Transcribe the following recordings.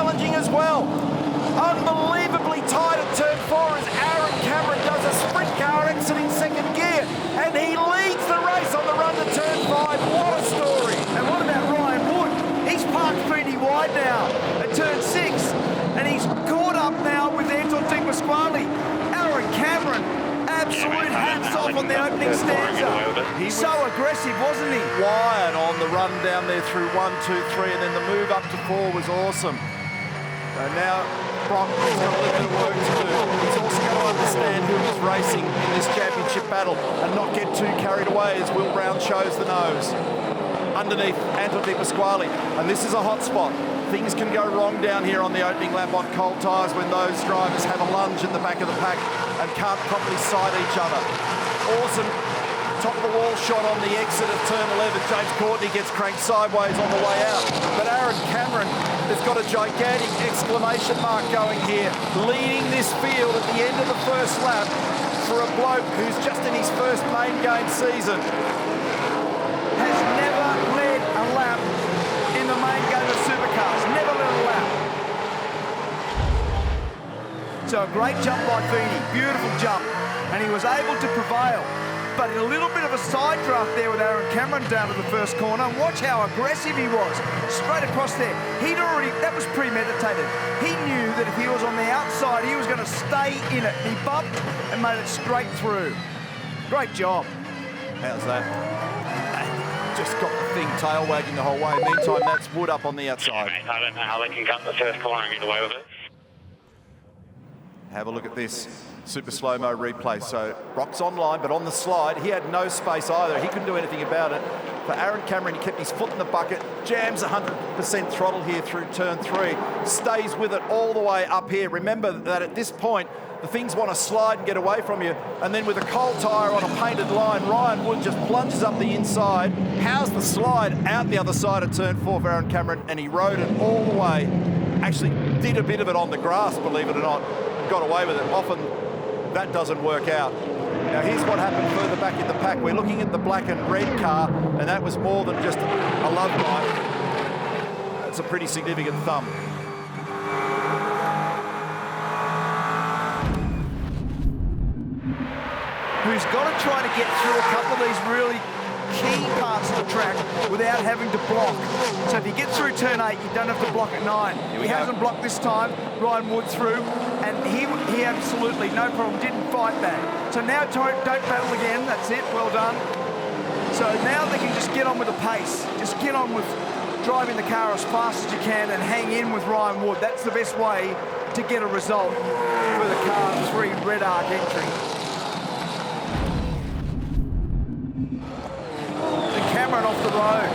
challenging as well. Unbelievably tight at turn 4 as Aaron Cameron does a sprint car exit in second gear, and he leads the race on the run to turn 5. What a story. And what about Ryan Wood? He's parked pretty wide now at turn 6, and he's caught up now with Anton Di Pasquale. Aaron Cameron, absolute hats off on the opening stanza. He was so aggressive, wasn't he? wired on the run down there through 1, 2, 3, and then the move up to 4 was awesome. And now Brock has got a little bit of work to do. He's also got to understand who he's racing in this championship battle and not get too carried away as Will Brown shows the nose. Underneath Anton Di Pasquale, and this is a hot spot. Things can go wrong down here on the opening lap on cold tyres when those drivers have a lunge at the back of the pack and can't properly sight each other. Awesome top of the wall shot on the exit of turn 11. James Courtney gets cranked sideways on the way out, but Aaron Cameron has got a gigantic exclamation mark going here, leading this field at the end of the first lap for a bloke who's just in his first main game season. Has never led a lap in the main game of Supercars. Never led a lap. So a great jump by Feeney. Beautiful jump. And he was able to prevail. But a little bit of a side draft there with Aaron Cameron down to the first corner. And watch how aggressive he was. Straight across there. He'd already, that was premeditated. He knew that if he was on the outside, he was going to stay in it. He bumped and made it straight through. Great job. How's that? Just got the thing tail wagging the whole way. Meantime, that's Wood up on the outside. Yeah, mate, I don't know how they can cut the first corner and get away with it. Have a look at this super slow-mo replay. So Brock's online, but on the slide, he had no space either. He couldn't do anything about it. For Aaron Cameron, he kept his foot in the bucket, jams 100% throttle here through turn 3, stays with it all the way up here. Remember that at this point, the things want to slide and get away from you, and then with a cold tyre on a painted line, Ryan Wood just plunges up the inside, hows the slide out the other side of turn 4 for Aaron Cameron, and he rode it all the way. Actually did a bit of it on the grass, believe it or not, got away with it. Often that doesn't work out. Now here's what happened further back in the pack. We're looking at the black and red car, and that was more than just a love bite. That's a pretty significant thumb. Who's got to try to get through a couple of these really key parts of the track without having to block. So if you get through turn 8, you don't have to block at 9. He hasn't blocked this time. Ryan Wood through, and he absolutely, no problem, didn't fight that. So now don't battle again. That's it. Well done. So now they can just get on with the pace. Just get on with driving the car as fast as you can and hang in with Ryan Wood. That's the best way to get a result for the car 3 red arc entry. Cameron off the road.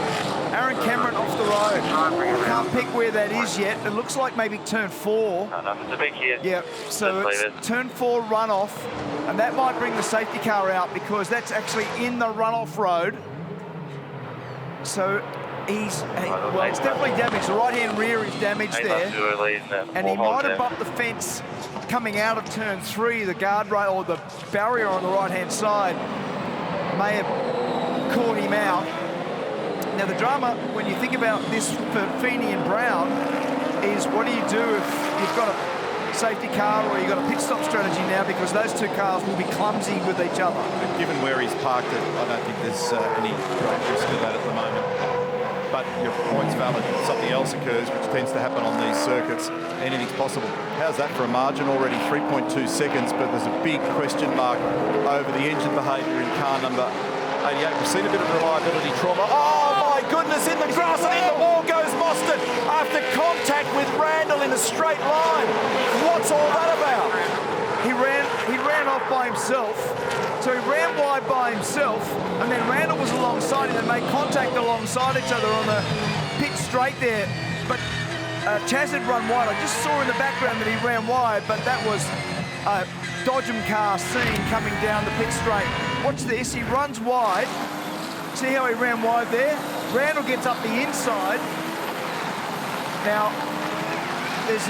Aaron Cameron off the road. I can't pick where that is yet. It looks like maybe turn 4. Nothing to pick here. Yeah, so it's turn 4 runoff, and that might bring the safety car out because that's actually in the runoff road. So well, it's definitely damaged. The right-hand rear is damaged there. And he might have bumped the fence coming out of turn 3, the guardrail or the barrier on the right-hand side may have caught him out. Now the drama, when you think about this for Feeney and Brown, is what do you do if you've got a safety car or you've got a pit stop strategy now, because those two cars will be clumsy with each other. But given where he's parked it, I don't think there's any great risk of that at the moment. But your point's valid. Something else occurs, which tends to happen on these circuits. Anything's possible. How's that for a margin? Already 3.2 seconds, but there's a big question mark over the engine behaviour in car number 88. We've seen a bit of reliability trauma. Oh my goodness, in the grass, and in the wall goes Mostert after contact with Randall in a straight line. What's all that about? He ran off by himself. So he ran wide by himself, and then Randall was alongside him and made contact alongside each other on the pit straight there. But Chaz had run wide. I just saw in the background that he ran wide, but that was a Dodgem car seen coming down the pit straight. Watch this, he runs wide. See how he ran wide there? Randall gets up the inside. Now, there's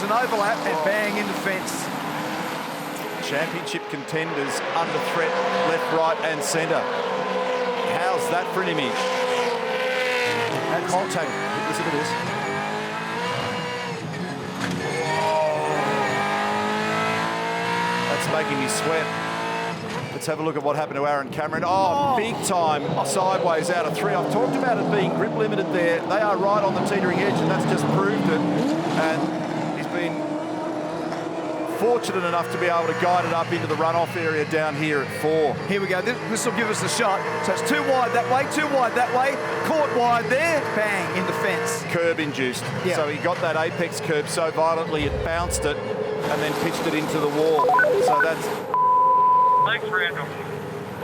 an overlap and bang in the fence. Championship contenders under threat, left, right and centre. How's that for an image? And contact, listen to this. That's making me sweat. Let's have a look at what happened to Aaron Cameron. Oh, big time sideways out of 3. I've talked about it being grip limited there. They are right on the teetering edge, and that's just proved it. And he's been fortunate enough to be able to guide it up into the runoff area down here at 4. Here we go. This will give us a shot. So it's too wide that way, too wide that way. Caught wide there. Bang, in the fence. Curb induced. Yeah. So he got that apex curb so violently it bounced it and then pitched it into the wall. So that's... Thanks, Randall.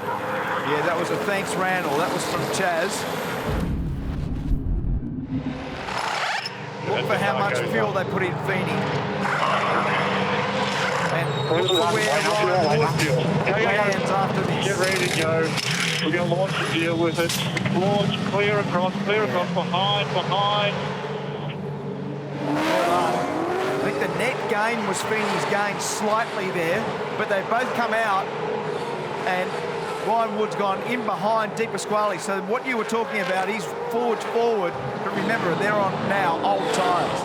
Yeah, that was a thanks, Randall. That was from Chaz. Look for how much fuel they put in Feeney. And look for where Ryan Wood lands after this. Get ready to go. We're going to launch and deal with it. Launch, clear across, behind. I think the net gain was Feeney's gain slightly there, but they both come out and Ryan Wood's gone in behind Di Pasquale. So what you were talking about, he's forward, but remember, they're on now old tyres.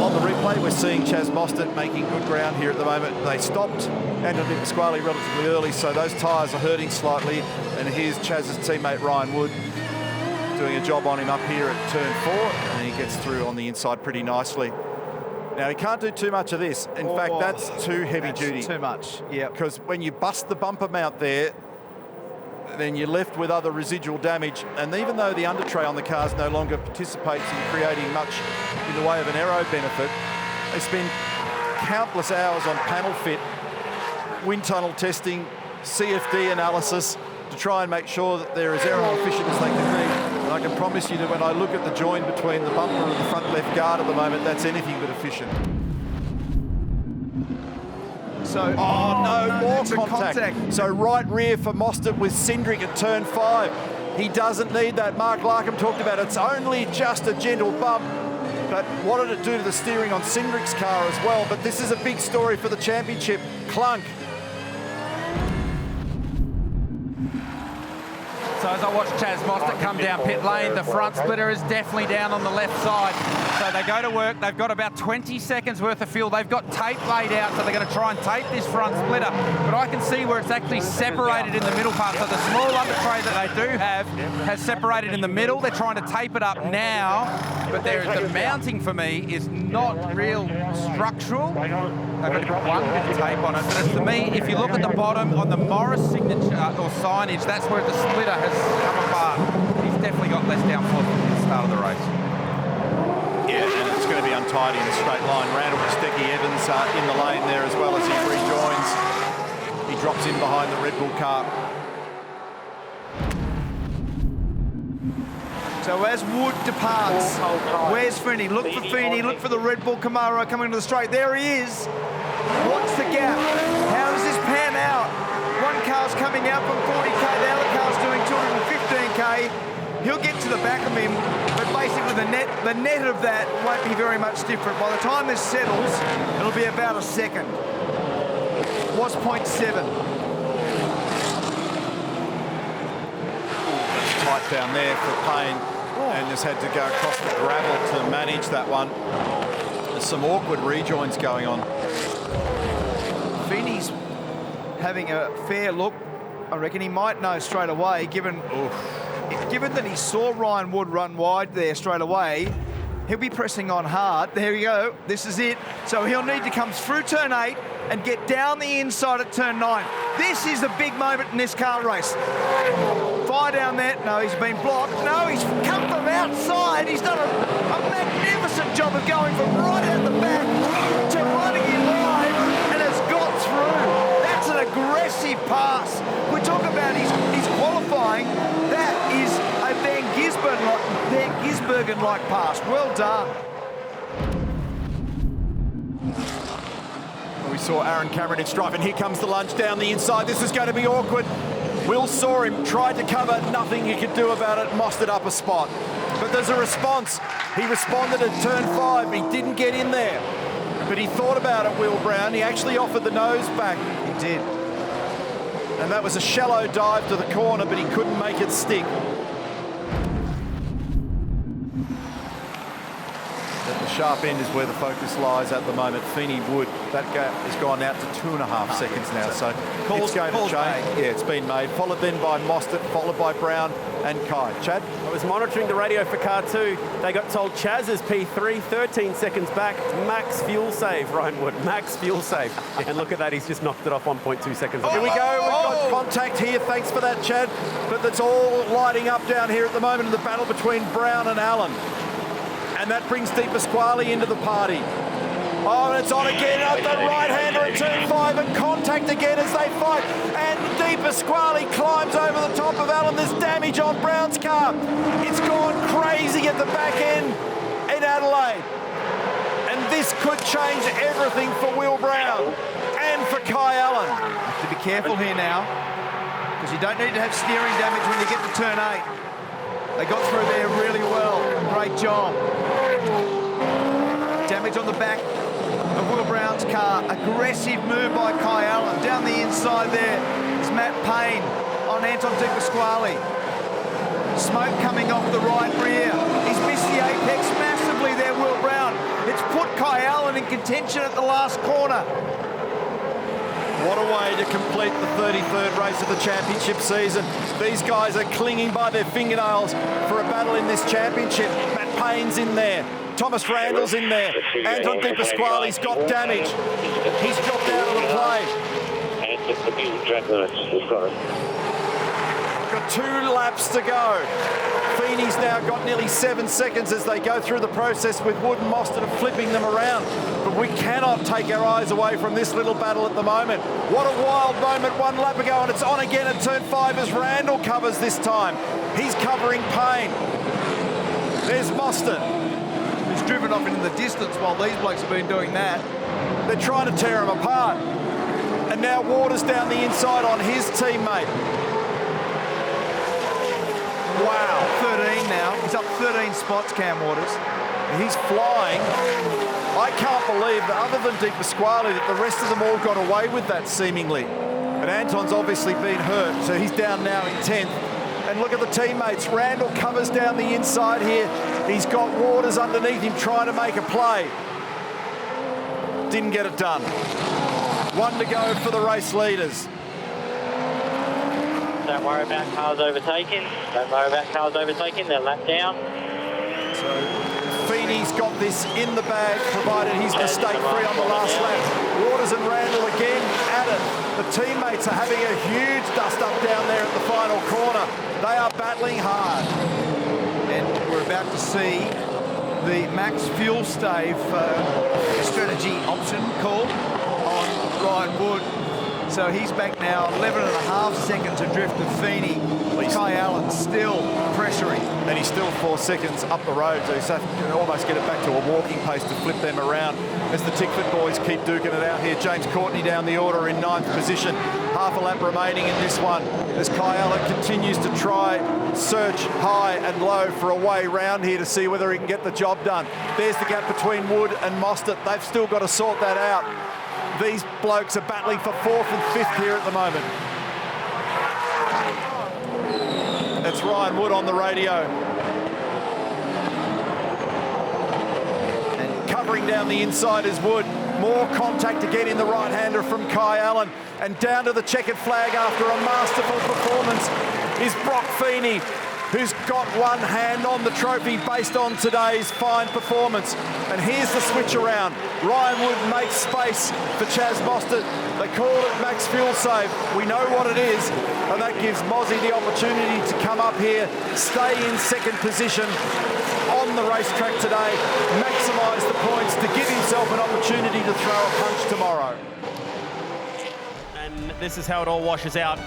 On the replay, we're seeing Chaz Mostert making good ground here at the moment. They stopped Anton Di Pasquale relatively early, so those tyres are hurting slightly. And here's Chaz's teammate Ryan Wood doing a job on him up here at turn 4, and he gets through on the inside pretty nicely. Now, he can't do too much of this. In fact, that's too heavy duty. Too much, yeah. Because when you bust the bumper mount there, then you're left with other residual damage. And even though the under tray on the cars no longer participates in creating much in the way of an aero benefit, they spend countless hours on panel fit, wind tunnel testing, CFD analysis to try and make sure that they're as aero efficient as they can be. And I can promise you that when I look at the join between the bumper and the front left guard at the moment, that's anything but efficient. So, more contact. So right rear for Mostert with Cindric at turn 5. He doesn't need that. Mark Larkham talked about it's only just a gentle bump. But what did it do to the steering on Cindric's car as well? But this is a big story for the championship. Clunk. So as I watch Chaz Mostert come down pit lane, the front splitter is definitely down on the left side. So they go to work. They've got about 20 seconds worth of fuel. They've got tape laid out, so they're going to try and tape this front splitter. But I can see where it's actually separated in the middle part. So the small under tray that they do have has separated in the middle. They're trying to tape it up now, but the mounting for me is not real structural. They've got to put one bit of tape on it. But as for me, if you look at the bottom on the Morris signature or signage, that's where the splitter has come apart. He's definitely got less downforce at the start of the race. Yeah, and it's going to be untidy in a straight line. Randall Stecky Evans in the lane there as well as he rejoins. He drops in behind the Red Bull car. So as Wood departs, where's Feeney? Look for Feeney, look for the Red Bull Camaro coming to the straight. There he is. What's the gap? How does this pan out? One car's coming out from 40k, the other car's doing 215k. He'll get to the back of him, but basically the net of that won't be very much different. By the time this settles, it'll be about a second. Was 0.7. Tight down there for Payne, and just had to go across the gravel to manage that one. There's some awkward rejoins going on. Feeney's having a fair look. I reckon he might know straight away, given that he saw Ryan Wood run wide there straight away. He'll be pressing on hard. There you go. This is it. So he'll need to come through turn 8 and get down the inside at turn 9. This is the big moment in this car race. Fire down there. No, he's been blocked. No, he's come from outside. He's done a magnificent job of going from right out the back to running in line and has got through. That's an aggressive pass. We talk about his qualifying. That is a Van Gisbergen-like pass. Well done. We saw Aaron Cameron in strife, and here comes the lunge down the inside. This is going to be awkward. Will saw him, tried to cover, nothing he could do about it, Mostert up a spot. But there's a response. He responded at turn 5. He didn't get in there. But he thought about it, Will Brown. He actually offered the nose back. He did. And that was a shallow dive to the corner, but he couldn't make it stick. Let the sharp end is where the focus lies at the moment. Feeney Wood, that gap has gone out to 2.5 seconds now. So it's going to change. Yeah, it's been made. Followed then by Mostert, followed by Brown and Kai. Chad? I was monitoring the radio for car 2. They got told Chaz's P3, 13 seconds back. Max fuel save, Ryan Wood. Max fuel save. And look at that, he's just knocked it off 1.2 seconds. Here we go. We've got contact here. Thanks for that, Chad. But that's all lighting up down here at the moment in the battle between Brown and Allen. And that brings Di Pasquale into the party. Oh, and it's on again at the right-hander at turn 5, and contact again as they fight. And Di Pasquale climbs over the top of Allen. There's damage on Brown's car. It's gone crazy at the back end in Adelaide. And this could change everything for Will Brown and for Kai Allen. Have to be careful here now, because you don't need to have steering damage when you get to turn 8. They got through there really well. Great job. Damage on the back of Will Brown's car. Aggressive move by Kai Allen. Down the inside there is Matt Payne on Anton Di Pasquale. Smoke coming off the right rear. He's missed the apex massively there, Will Brown. It's put Kai Allen in contention at the last corner. What a way to complete the 33rd race of the championship season. These guys are clinging by their fingernails for a battle in this championship. Matt Payne's in there. Thomas Randall's in there. Anton Di Pasquale's got damage. He's dropped out of the play. Got 2 laps to go. Feeney's now got nearly 7 seconds as they go through the process with Wood and Mostert of flipping them around. But we cannot take our eyes away from this little battle at the moment. What a wild moment 1 lap ago, and it's on again at turn 5 as Randall covers this time. He's covering Payne. There's Mostert. He's driven off into the distance while these blokes have been doing that. They're trying to tear him apart. And now Waters down the inside on his teammate. Wow. 13 now. He's up 13 spots, Cam Waters. He's flying. I can't believe that other than Di Pasquale that the rest of them all got away with that seemingly. But Anton's obviously been hurt, so he's down now in 10th. And look at the teammates. Randall covers down the inside here. He's got Waters underneath him trying to make a play. Didn't get it done. 1 to go for the race leaders. Don't worry about cars overtaking. Don't worry about cars overtaking. They're lapped down. So Feeney's got this in the bag, provided he's mistake-free on the last lap. Waters and Randall again at it. The teammates are having a huge dust-up down there at the final corner. They are battling hard. And we're about to see the max fuel stave strategy option called on Ryan Wood. So he's back now, 11.5 seconds adrift of Feeney. Kai Allen still pressuring. And he's still 4 seconds up the road, so he's going to almost get it back to a walking pace to flip them around as the Tickford boys keep duking it out here. James Courtney down the order in 9th position. Half a lap remaining in this one as Kai Allen continues to try, search high and low for a way round here to see whether he can get the job done. There's the gap between Wood and Mostert. They've still got to sort that out. These blokes are battling for 4th and 5th here at the moment. That's Ryan Wood on the radio. And covering down the inside is Wood. More contact again in the right-hander from Kai Allen. And down to the checkered flag after a masterful performance is Brock Feeney, who's got one hand on the trophy based on today's fine performance. And here's the switch around. Ryan Wood makes space for Chaz Mostert. They call it max fuel save. We know what it is, and that gives Mozzie the opportunity to come up here, stay in 2nd position on the racetrack today, maximise the points to give himself an opportunity to throw a punch tomorrow. And this is how it all washes out.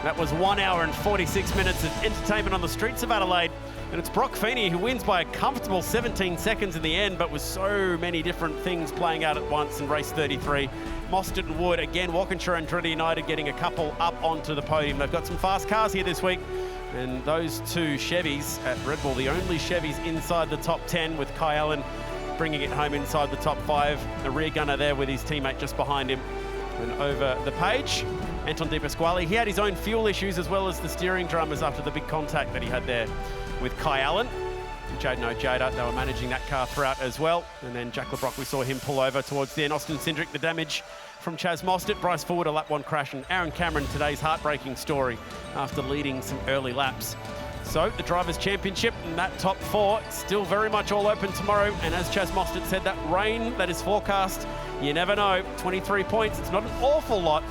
That was 1 hour and 46 minutes of entertainment on the streets of Adelaide. And it's Brock Feeney who wins by a comfortable 17 seconds in the end, but with so many different things playing out at once in race 33. Mostert and Wood, again, Walkinshaw and Andretti United getting a couple up onto the podium. They've got some fast cars here this week. And those 2 Chevys at Red Bull, the only Chevys inside the top 10, with Kai Allen bringing it home inside the top 5. The rear gunner there with his teammate just behind him. And over the page, Anton Di Pasquale. He had his own fuel issues as well as the steering drummers after the big contact that he had there with Kai Allen. Jaden Ojeda, they were managing that car throughout as well. And then Jack LeBrock, we saw him pull over towards the end. Austin Cindric, the damage from Chaz Mostert. Bryce Forward, a lap 1 crash. And Aaron Cameron, today's heartbreaking story after leading some early laps. So the Drivers' Championship and that top 4 still very much all open tomorrow. And as Chaz Mostert said, that rain that is forecast, you never know. 23 points, it's not an awful lot,